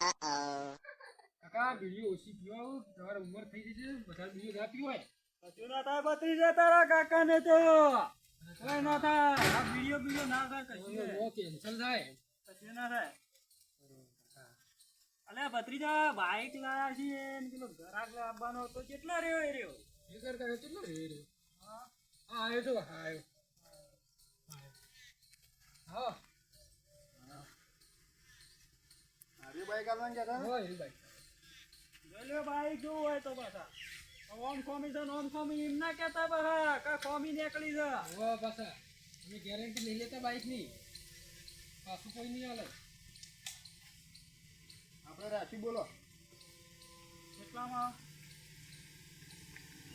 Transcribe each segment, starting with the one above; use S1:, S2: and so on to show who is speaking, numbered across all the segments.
S1: કાકા બીજી ઓછી પીવા તમારે ઉંમર થઈ જશે બધા બીજું ના પીવાય
S2: કશું ના થાય ભત્રીજા તારા કાકા ને તો કોઈ ના થાય આ બીડીઓ ના થાય કશું
S1: કેન્સલ થાય
S2: કશું ના થાય અલે ભત્રીજા બાઈક લાયા છીએ ને પેલો ઘરાક લાવવાનો તો કેટલા રહ્યો એ રહ્યો
S1: એ કરતા કેટલો રે હા આવ્યો તો હા આવ્યો હા
S2: હારી બાઈક આવવાનું કહેતા
S1: હોય એ ભાઈ
S2: રેલવે બાઈક જોવું હોય તો પાછા ઓમ કોમી છે ઓમ કોમી એમ ના કહેતા પાછા કા કોમી નીકળી છે
S1: હો પાછા તમે ગેરંટી લઈ લેતા બાઈક ની પાછું કોઈ નહીં હાલે
S2: આપણે રાશી બોલો કેટલામાં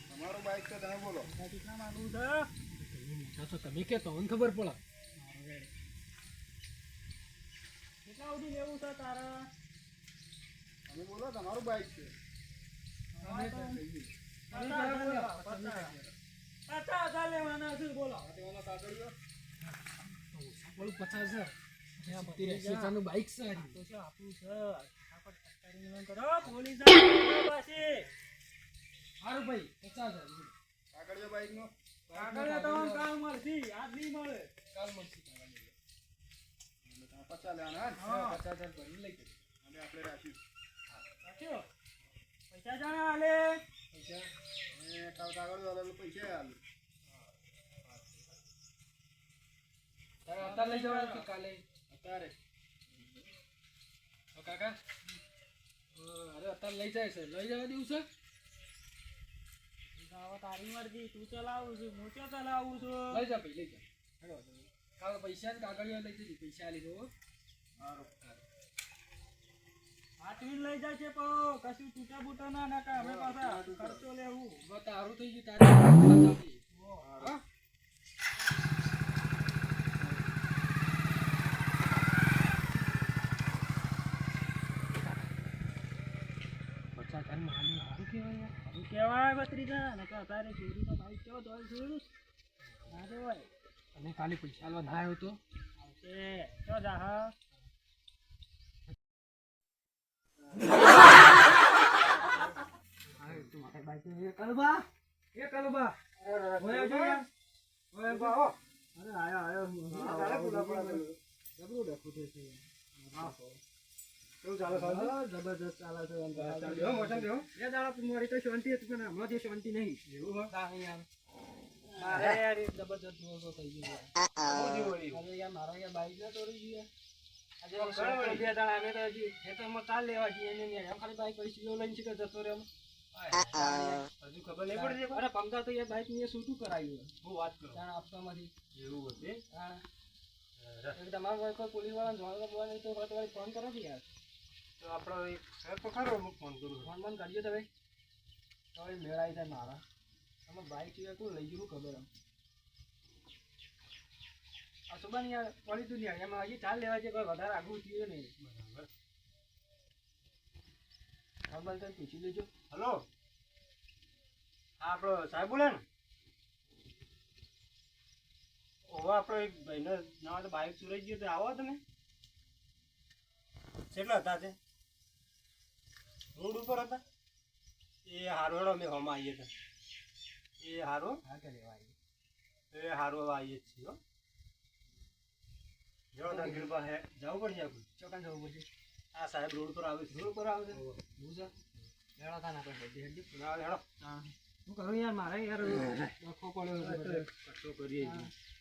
S2: તમારું બાઈક છે તમે બોલો કેટલામાં આવું છે
S1: મોટા તો તમે કે તો ખબર પડે
S2: કેટલા સુધી લેવું છે તારા તમે બોલો તમારું બાઈક છે પચાસ લેવાના છે બોલો કાગળિયો
S1: બોલું 50,000 નું બાઈક છે
S2: તો શું આપું છે કરો પોલીસ
S1: સારું ભાઈ 50,000
S2: કાગળિયો બાઈક નો કાગળિયો તો કાલ મળશે આજ નહીં મળે
S1: કાલ મળશે
S2: 50 લેવાના
S1: હા 50,000 ભરી લઈ ગયો
S2: અને આપણે રાખ્યું પૈસા જાણે હાલે
S1: પૈસા
S2: અને કાગળ વાળા પૈસા હાલે
S1: અત્યારે લઈ જવાનું કે કાલે
S2: અત્યારે
S1: કાકા અરે અત્યારે લઈ જાય છે લઈ જવા દેવું છે
S2: તારી મરજી તું ચલાવું છું હું ક્યાં ચલાવું છું
S1: લઈ જા ભાઈ લઈ જા હેડો કાલે પૈસા ને કાગળિયા લઈ જજે પૈસા લીધો
S2: સારું હાથવીન લઈ જાય છે પણ કશું તૂટા બૂટા ના નાખા અમે પાછા ખર્ચો લેવું
S1: તારું થઈ ગયું તારે હા
S2: સારું કહેવાય બત્રીજા ને કે તારે ચોરીનો ભાઈ કેવો દોડ છું ના દેવાય
S1: અને કાલે પૈસા આલવા ના આવ્યો તો
S2: આવશે ચો જા હા
S1: કલબા ઓયા જો યાર ઓયા બા
S2: અરે આયો
S1: જબરું ડખું છે
S2: કેવું ચાલે સાહેબ
S1: જબરદસ્ત ચાલે છે
S2: દેવો મોટા દેવો એ દાડા મારી તો શાંતિ હતી પણ હમણાં જે શાંતિ નહીં
S1: એવું હોય કાંઈ યાર
S2: મારે યાર
S1: જબરદસ્ત જોશો થઈ ગયો
S2: અરે
S1: યાર મારો યાર બાઈક ના તોડી ગયું
S2: આજે બે દાડા અમે તો હજી ખેતરમાં ચાલ લેવા જઈએ ને એમ ખાલી બાઈક પડી ગયો લઈને શીખર જતો રહ્યો
S1: હજુ ખબર નહીં પડતી
S2: અરે પંખા તો યાર બાઈક ની શૂટું કરાવ્યું
S1: હું વાત કરું
S2: જાણ આપવામાંથી
S1: એવું હશે
S2: તમારા કોઈ પોલીસ વાળા જોવા બોલા નહીં તો તમારે ફોન કરો કે યાર
S1: તો આપણો એક સર તો ખરો હું ફોન કરું
S2: ફોન બંધ કરજો તમે તો મેળાઈ જાય મારા તમે બાઈક સિવાય કોઈ લઈ ગયું ખબર આમ આ સુબાની યાર પડી તું નહીં એમાં હજી ચાલ લેવા છે કોઈ વધારે આગળ થયું નહીં
S1: બરાબર
S2: ખબર તો પૂછી લેજો
S1: હલો હા આપણો સાહેબ બોલે ને ઓવા આપણો એક ભાઈને ના તો બાઈક ચોરાઈ ગયો તો આવો તમે કેટલા હતા તે રોડ ઉપર હતા એ હારો હેડો અમે હોમાં આવીએ હતા એ હારો
S2: હા કે લેવા આવી
S1: એ હારો હવે આવીએ જ છીએ હો જો ના ગીરબા હે જવું પડશે આપણે
S2: ચોકાન જવું પડશે
S1: આ સાહેબ રોડ પર આવે છે
S2: રોડ પર આવે છે હું છે લેવા તા ના આપણે હેડી
S1: ના હેડો
S2: હા હું કરું યાર મારે યાર લખો પડ્યો
S1: કટો કરીએ છીએ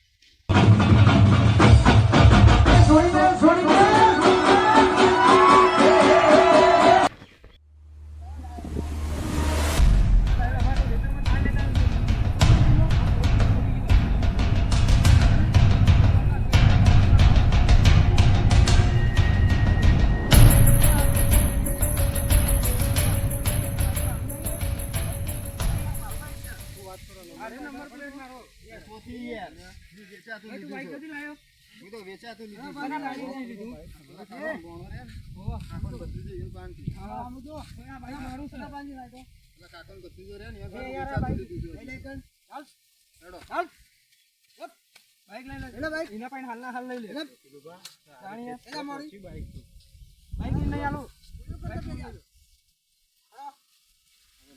S2: વેચાતું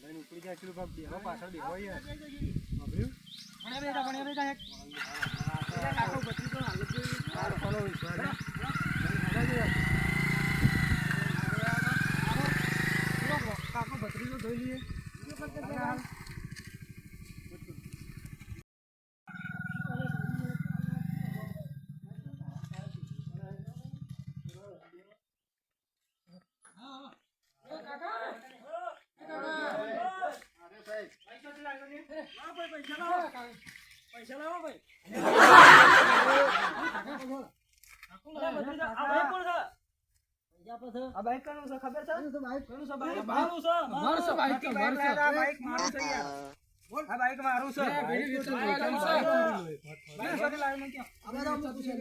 S1: લઈને ઉપડી જાય એટલું કામ બેહો પાછળ બેહો યાર
S2: કાકો ભત્રીજો હાલ જ
S1: હાર ફોલો વિશ્વાસ
S2: કાકો ભત્રીજો જોઈ લઈએ પૈસા લાવો ભાઈ આ બાઈક કોનું છે ખબર છે કોનું છે બાઈક મારું છે મારું છે બાઈક મારું છે યાર બોલ આ બાઈક મારું છે બાઈક સાથે લાવીને ક્યાં અમે તો પૂછે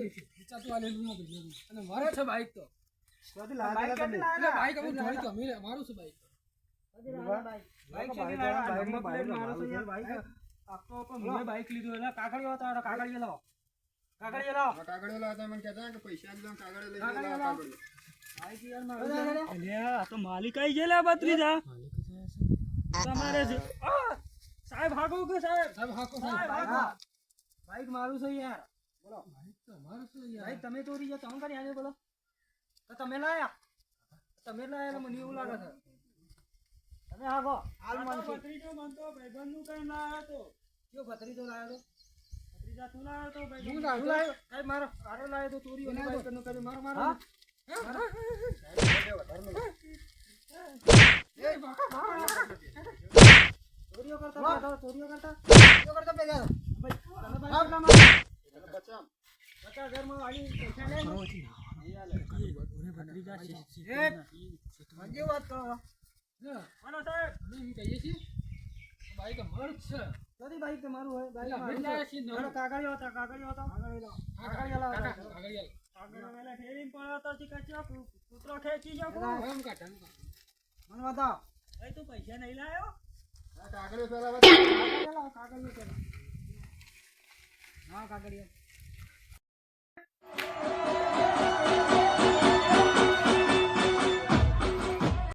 S2: તું આ લેલું ન ભેજું અને મારો છે બાઈક તો બાઈક ક્યાંથી લાવ્યા બાઈક હું થોડી તો મેરે મારું છે બાઈક બાઈક ક્યાંથી લાવ્યા બાઈકમાં પ્લેટ મારું છે યાર બાઈક આખો મેં બાઈક લીધું એટલે કાગળિયો હતા કાગળિયો લાવો કાગળિયો લાવો
S1: કાગળિયો લાવતા મને કહેતા કે પૈસા એકદમ કાગળિયો લઈ
S2: કાગળિયો
S1: લાવો
S2: લાવો. બાઈક યાર મારું અલ્યા આ તો માલિક આવી ગયેલા બત્રીજા તમારે છે સાહેબ હાકો કે સાહેબ બાઈક મારું છે યાર બોલો બાઈક તો મારું છે યાર બાઈક તમે ચોરી ગયા તમે કરી આજો બોલો તો તમે લાયા મને એવું લાગે છે તમે હાકો હાલ માનતો ભત્રીજો માનતો ભાઈબંધ નું કઈ લાયો તો કયો ભત્રીજો લાયો તો ભત્રીજા તું લાયો તો ભાઈ હું લાયો સાહેબ મારો આરો લાયો તો ચોરી અને બાઈક નું કર્યું મારો ચોરીઓ કરતા પેલા ભાઈ તમે બાઈક ના મારો બચા ઘરમાં આલી પૈસા લે ભત્રીજા છે વાત કરો માનો સાહેબ અમે એમ કહીએ છીએ બાઈક અમારું જ છે નથી બાઈક તમારું હોય બાઈક કાગળિયો હતા કાગળિયો વેલા ઠેરીને પડ્યો તો ચીકા કૂતરો ખેંચી જાવ એમ કાઢ મને બતાવ ભાઈ તું પૈસા નહીં લાયો
S1: કાગળિયો પેલા
S2: કાગળિયો હા કાગળિયો